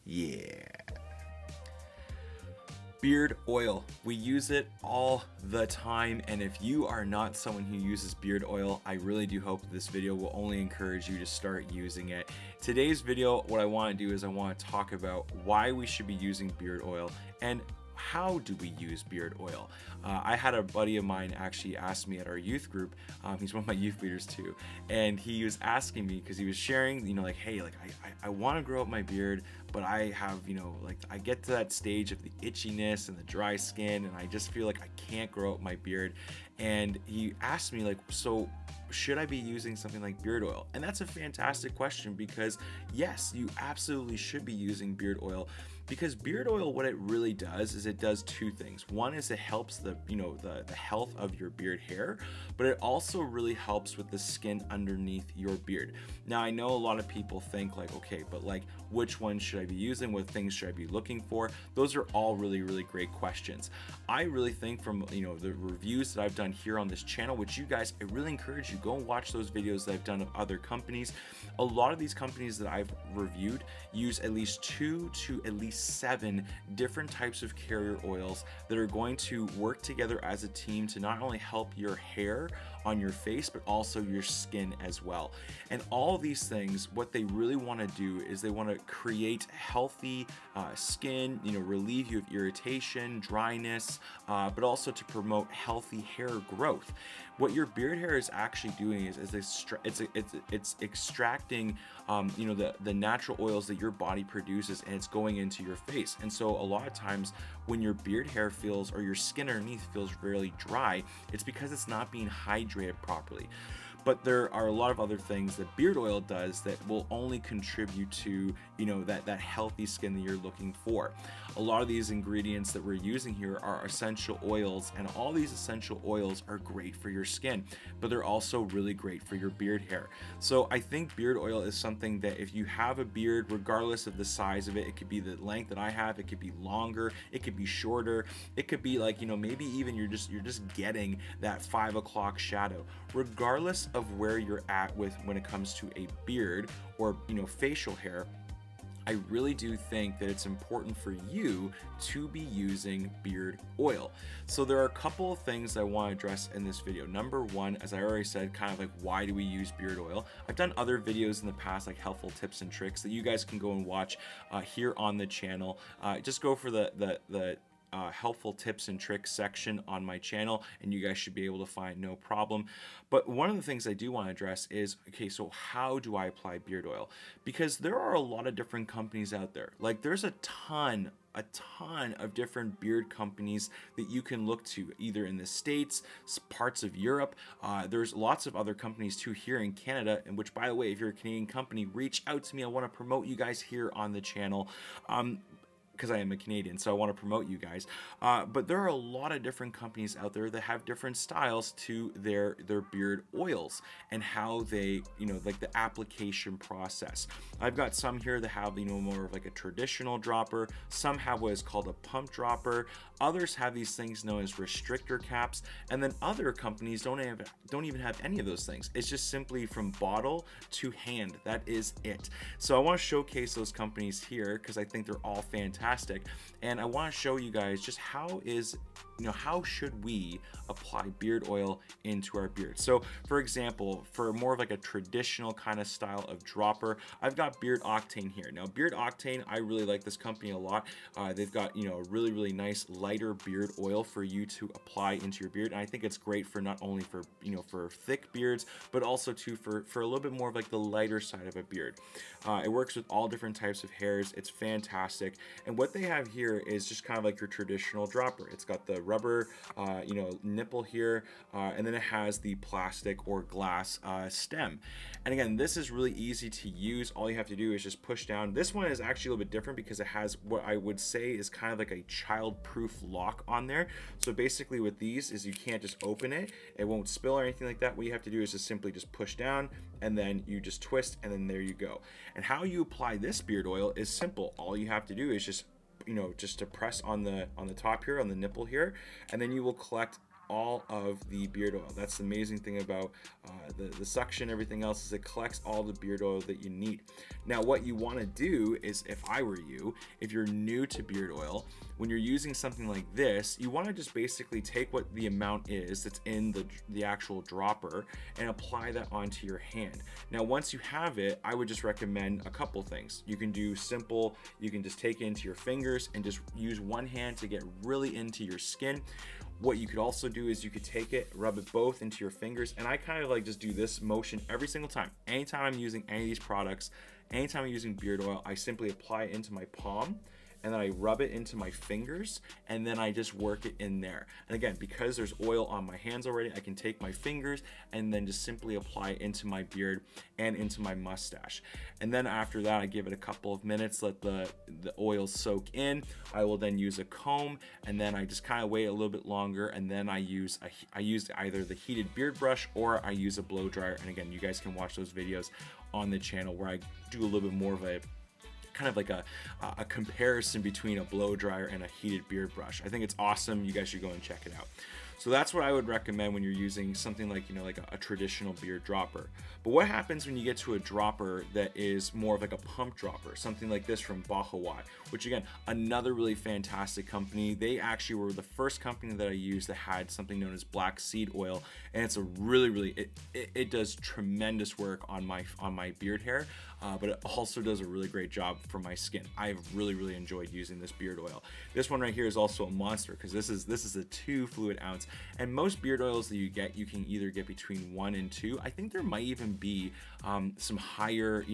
Yeah. Beard oil. We use it all the time, and if you are not someone who uses beard oil, I really do hope this video will only encourage you to start using it. Today's video, what I want to do is I want to talk about why we should be using beard oil and how do we use beard oil. I had a buddy of mine actually ask me at our youth group, he's one of my youth leaders too, and he was asking me because he was sharing, like, hey, like I want to grow up my beard, but I have, like I get to that stage of the itchiness and the dry skin, and I just feel like I can't grow up my beard. And he asked me, like, so should I be using something like beard oil? And that's a fantastic question, because yes, you absolutely should be using beard oil, because beard oil, what it really does is it does two things. One is it helps the health of your beard hair, but it also really helps with the skin underneath your beard. Now, I know a lot of people think like, okay, but like, which one should I be using? What things should I be looking for? Those are all really, really great questions. I really think from, the reviews that I've done here on this channel, which you guys, I really encourage you, go and watch those videos that I've done of other companies. A lot of these companies that I've reviewed use at least 2 to at least 7 different types of carrier oils that are going to work together as a team to not only help your hair on your face, but also your skin as well. And all these things, what they really want to do is they want to create healthy skin, relieve you of irritation, dryness, but also to promote healthy hair growth. What your beard hair is actually doing is it's extracting the natural oils that your body produces, and it's going into your face. And so a lot of times when your beard hair feels, or your skin underneath feels really dry, it's because it's not being hydrated properly. But there are a lot of other things that beard oil does that will only contribute to, that healthy skin that you're looking for. A lot of these ingredients that we're using here are essential oils, and all these essential oils are great for your skin, but they're also really great for your beard hair. So I think beard oil is something that if you have a beard, regardless of the size of it, it could be the length that I have, it could be longer, it could be shorter, it could be like, maybe even you're just getting that 5 o'clock shadow. Regardless of where you're at when it comes to a beard or facial hair, I really do think that it's important for you to be using beard oil. So there are a couple of things I want to address in this video. Number one, as I already said, kind of like, why do we use beard oil? I've done other videos in the past, like helpful tips and tricks, that you guys can go and watch here on the channel. Just go for the helpful tips and tricks section on my channel, and you guys should be able to find no problem. But one of the things I do want to address is, okay, so how do I apply beard oil? Because there are a lot of different companies out there. Like, there's a ton of different beard companies that you can look to, either in the States, parts of Europe. There's lots of other companies too here in Canada, and which, by the way, if you're a Canadian company, reach out to me. I want to promote you guys here on the channel. Because I am a Canadian, so I want to promote you guys. But there are a lot of different companies out there that have different styles to their beard oils and how they, like the application process. I've got some here that have, more of like a traditional dropper. Some have what is called a pump dropper. Others have these things known as restrictor caps, and then other companies don't even have any of those things. It's just simply from bottle to hand. That is it. So I want to showcase those companies here because I think they're all fantastic, and I want to show you guys just how should we apply beard oil into our beard. So for example, for more of like a traditional kind of style of dropper, I've got Beard Octane here. Now Beard Octane, I really like this company a lot. They've got a really, really nice lighter beard oil for you to apply into your beard, and I think it's great for not only for for thick beards, but also too for a little bit more of like the lighter side of a beard. It works with all different types of hairs. It's fantastic. And what they have here is just kind of like your traditional dropper. It's got the rubber nipple here, and then it has the plastic or glass stem. And again, this is really easy to use. All you have to do is just push down. This one is actually a little bit different because it has what I would say is kind of like a child-proof lock on there. So basically with these is you can't just open it, it won't spill or anything like that. What you have to do is just simply just push down, and then you just twist, and then there you go. And how you apply this beard oil is simple. All you have to do is just just to press on the top here, on the nipple here, and then you will collect all of the beard oil. That's the amazing thing about the suction, everything else, is it collects all the beard oil that you need. Now what you want to do is, if I were you, if you're new to beard oil, when you're using something like this, you want to just basically take what the amount is that's in the actual dropper and apply that onto your hand. Now once you have it, I would just recommend a couple things. You can do simple, you can just take it into your fingers and just use one hand to get really into your skin. What you could also do is you could take it, rub it both into your fingers, and I kind of like just do this motion every single time. Anytime I'm using any of these products, anytime I'm using beard oil, I simply apply it into my palm, and then I rub it into my fingers, and then I just work it in there. And again, because there's oil on my hands already, I can take my fingers and then just simply apply it into my beard and into my mustache. And then after that, I give it a couple of minutes, let the oil soak in. I will then use a comb, and then I just kind of wait a little bit longer, and then I use either the heated beard brush or I use a blow dryer. And again, you guys can watch those videos on the channel where I do a little bit more of a kind of like a comparison between a blow dryer and a heated beard brush. I think it's awesome. You guys should go and check it out. So that's what I would recommend when you're using something like, like a traditional beard dropper. But what happens when you get to a dropper that is more of like a pump dropper, something like this from Bahawai, which again, another really fantastic company. They actually were the first company that I used that had something known as black seed oil, and it's a really it does tremendous work on my beard hair, but it also does a really great job for my skin. I've really enjoyed using this beard oil. This one right here is also a monster because this is a 2 fluid ounce, and most beard oils that you can either get between 1 and 2. I think there might even be some higher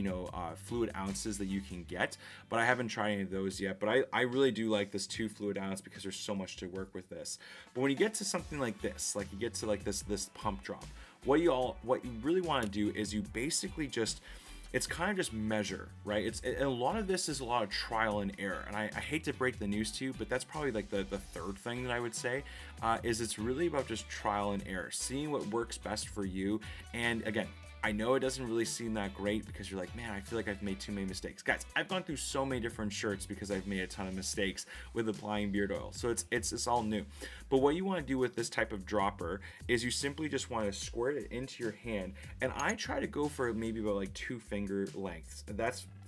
fluid ounces that you can get, but I haven't tried any of those yet. But I really do like this 2 fluid ounce because there's so much to work with this. But when you get to something like this, like you get to like this pump drop, what you really want to do is you basically just, it's kind of just measure, right? And a lot of this is a lot of trial and error. And I hate to break the news to you, but that's probably like the third thing that I would say, is it's really about just trial and error, seeing what works best for you. And again, I know it doesn't really seem that great because you're like, man, I feel like I've made too many mistakes. Guys, I've gone through so many different shirts because I've made a ton of mistakes with applying beard oil. So it's all new. But what you want to do with this type of dropper is you simply just want to squirt it into your hand. And I try to go for maybe about like 2 finger lengths.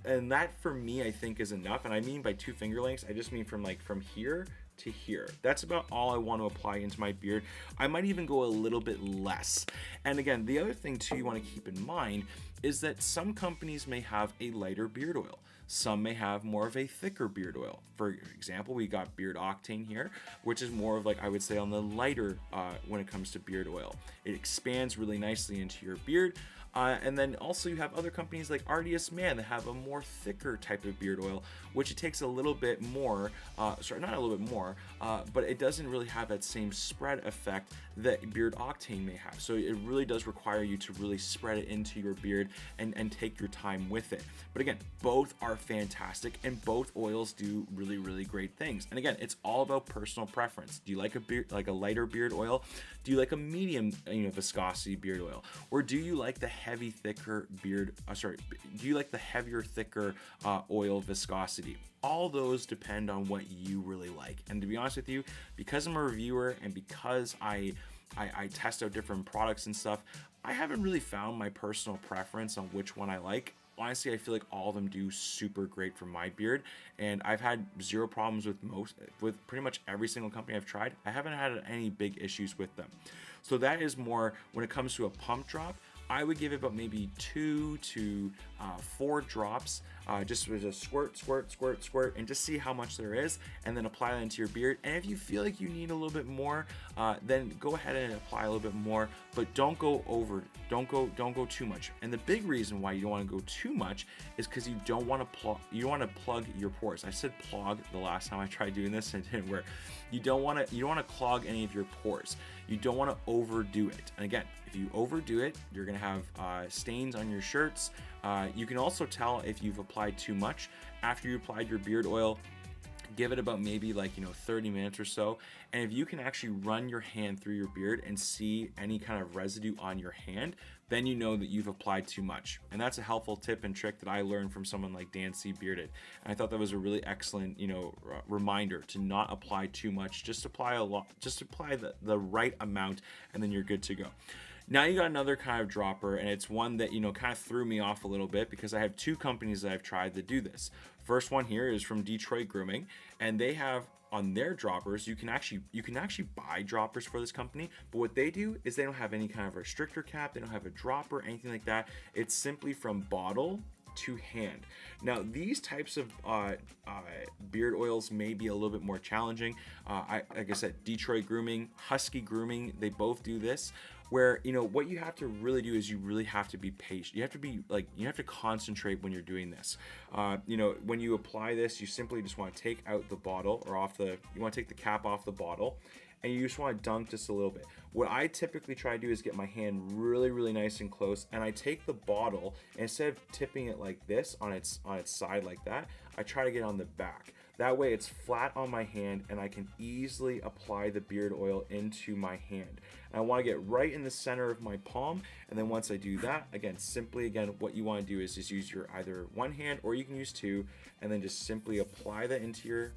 And that for me, I think is enough. And I mean by 2 finger lengths, I just mean from here to here. That's about all I want to apply into my beard. I might even go a little bit less. And again, the other thing too you want to keep in mind is that some companies may have a lighter beard oil. Some may have more of a thicker beard oil. For example, we got Beard Octane here, which is more of like, I would say, on the lighter when it comes to beard oil. It expands really nicely into your beard. And then also you have other companies like RDS Man that have a more thicker type of beard oil, which it takes a little bit more, sorry, not a little bit more, but it doesn't really have that same spread effect that Beard Octane may have. So it really does require you to really spread it into your beard and take your time with it. But again, both are fantastic and both oils do really great things. And again, it's all about personal preference. Do you like a lighter beard oil? Do you like a medium viscosity beard oil? Or do you like the heavy, thicker do you like the heavier, thicker oil viscosity? All those depend on what you really like. And to be honest with you, because I'm a reviewer and because I test out different products and stuff, I haven't really found my personal preference on which one I like. Honestly, I feel like all of them do super great for my beard, and I've had 0 problems with pretty much every single company I've tried. I haven't had any big issues with them. So that is more when it comes to a pump drop. I would give it about maybe 2 to 4 drops, just with a squirt, and just see how much there is, and then apply that into your beard. And if you feel like you need a little bit more, then go ahead and apply a little bit more, but don't go over, don't go too much. And the big reason why you don't want to go too much is because you don't want to plug your pores. I said plug the last time I tried doing this and it didn't work. You don't want to clog any of your pores. You don't want to overdo it. And again, if you overdo it, you're going to have stains on your shirts. You can also tell if you've applied too much. After you applied your beard oil, give it about maybe 30 minutes or so. And if you can actually run your hand through your beard and see any kind of residue on your hand, then you know that you've applied too much. And that's a helpful tip and trick that I learned from someone like Dan C. Bearded. And I thought that was a really excellent, reminder to not apply too much. Just apply a lot, just apply the right amount, and then you're good to go. Now you got another kind of dropper, and it's one that, kind of threw me off a little bit because I have two companies that I've tried that do this. First one here is from Detroit Grooming, and they have on their droppers, you can actually buy droppers for this company, but what they do is they don't have any kind of restrictor cap, they don't have a dropper, anything like that. It's simply from bottle to hand. Now these types of beard oils may be a little bit more challenging. Like I said, Detroit Grooming, Husky Grooming, they both do this, where what you have to really do is you really have to be patient. You have to be you have to concentrate when you're doing this. When you apply this, you simply just want to take out the bottle, or you want to take the cap off the bottle, and you just want to dunk just a little bit. What I typically try to do is get my hand really nice and close, and I take the bottle, and instead of tipping it like this on its side like that, I try to get on the back. That way it's flat on my hand and I can easily apply the beard oil into my hand. And I want to get right in the center of my palm, and then once I do that, again, what you want to do is just use your either one hand, or you can use two, and then just simply apply that into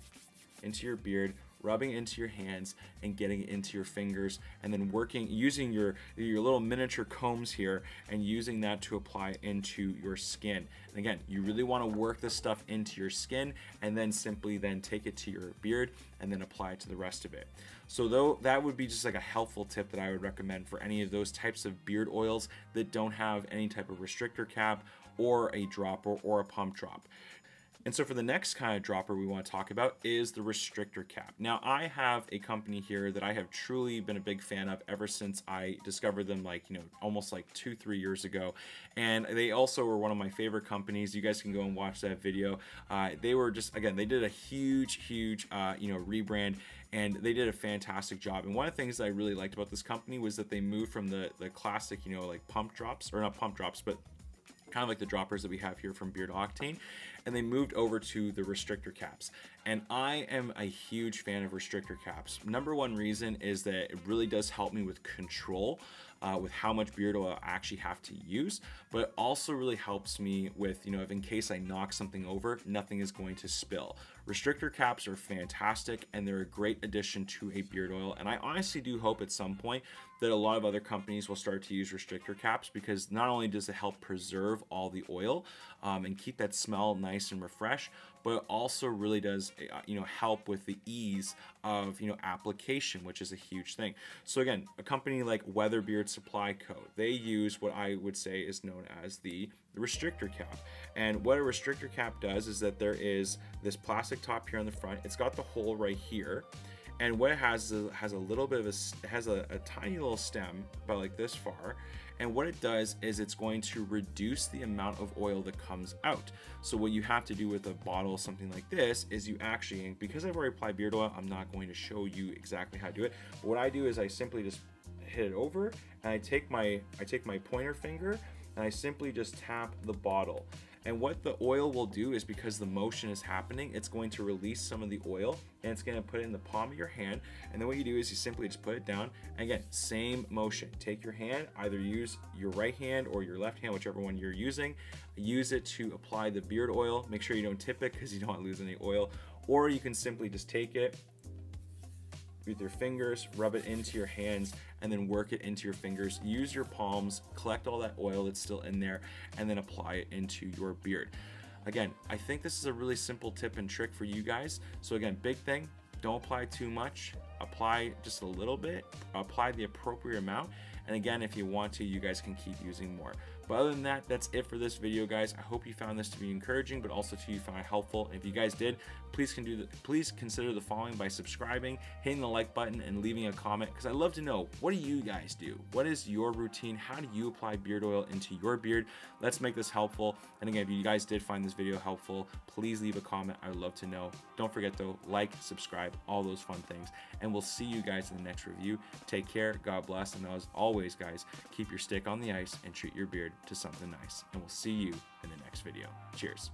your beard, rubbing into your hands and getting it into your fingers, and then using your little miniature combs here and using that to apply into your skin. And again, you really want to work this stuff into your skin, and then simply take it to your beard and then apply it to the rest of it. So that would be just like a helpful tip that I would recommend for any of those types of beard oils that don't have any type of restrictor cap or a dropper or a pump drop. And so for the next kind of dropper we want to talk about is the Restrictor Cap. Now I have a company here that I have truly been a big fan of ever since I discovered them almost 2-3 years ago. And they also were one of my favorite companies. You guys can go and watch that video. They were just, again, they did a huge rebrand, and they did a fantastic job. And one of the things that I really liked about this company was that they moved from the classic, pump drops, or not pump drops, but kind of like the droppers that we have here from Beard Octane, and they moved over to the restrictor caps. And I am a huge fan of restrictor caps. Number one reason is that it really does help me with control, with how much beard oil I actually have to use, but it also really helps me with, if in case I knock something over, nothing is going to spill. Restrictor caps are fantastic, and they're a great addition to a beard oil. And I honestly do hope at some point that a lot of other companies will start to use restrictor caps, because not only does it help preserve all the oil and keep that smell nice and refreshed, but it also really does help with the ease of application, which is a huge thing. So again, a company like Weatherbeard Supply Co., they use what I would say is known as the restrictor cap. And what a restrictor cap does is that there is this plastic top here on the front. It's got the hole right here, and what it has is it has a tiny little stem about like this far. And what it does is it's going to reduce the amount of oil that comes out. So what you have to do with a bottle, something like this, is you actually, and because I've already applied beard oil, I'm not going to show you exactly how to do it. But what I do is I simply just hit it over, and I take my pointer finger, and I simply just tap the bottle. And what the oil will do is, because the motion is happening, it's going to release some of the oil, and it's going to put it in the palm of your hand. And then what you do is you simply just put it down. And again, same motion. Take your hand, either use your right hand or your left hand, whichever one you're using. Use it to apply the beard oil. Make sure you don't tip it, because you don't want to lose any oil. Or you can simply just take it with your fingers, rub it into your hands, and then work it into your fingers. Use your palms, collect all that oil that's still in there, and then apply it into your beard. Again, I think this is a really simple tip and trick for you guys. So again, big thing, don't apply too much, apply just a little bit, apply the appropriate amount. And again, if you want to, you guys can keep using more. But other than that, that's it for this video, guys. I hope you found this to be encouraging, but also you found it helpful. And if you guys did, please consider the following by subscribing, hitting the like button, and leaving a comment, because I'd love to know, what do you guys do? What is your routine? How do you apply beard oil into your beard? Let's make this helpful. And again, if you guys did find this video helpful, please leave a comment. I would love to know. Don't forget though, like, subscribe, all those fun things. And we'll see you guys in the next review. Take care, God bless, and as always, guys, keep your stick on the ice and treat your beard to something nice. And we'll see you in the next video. Cheers.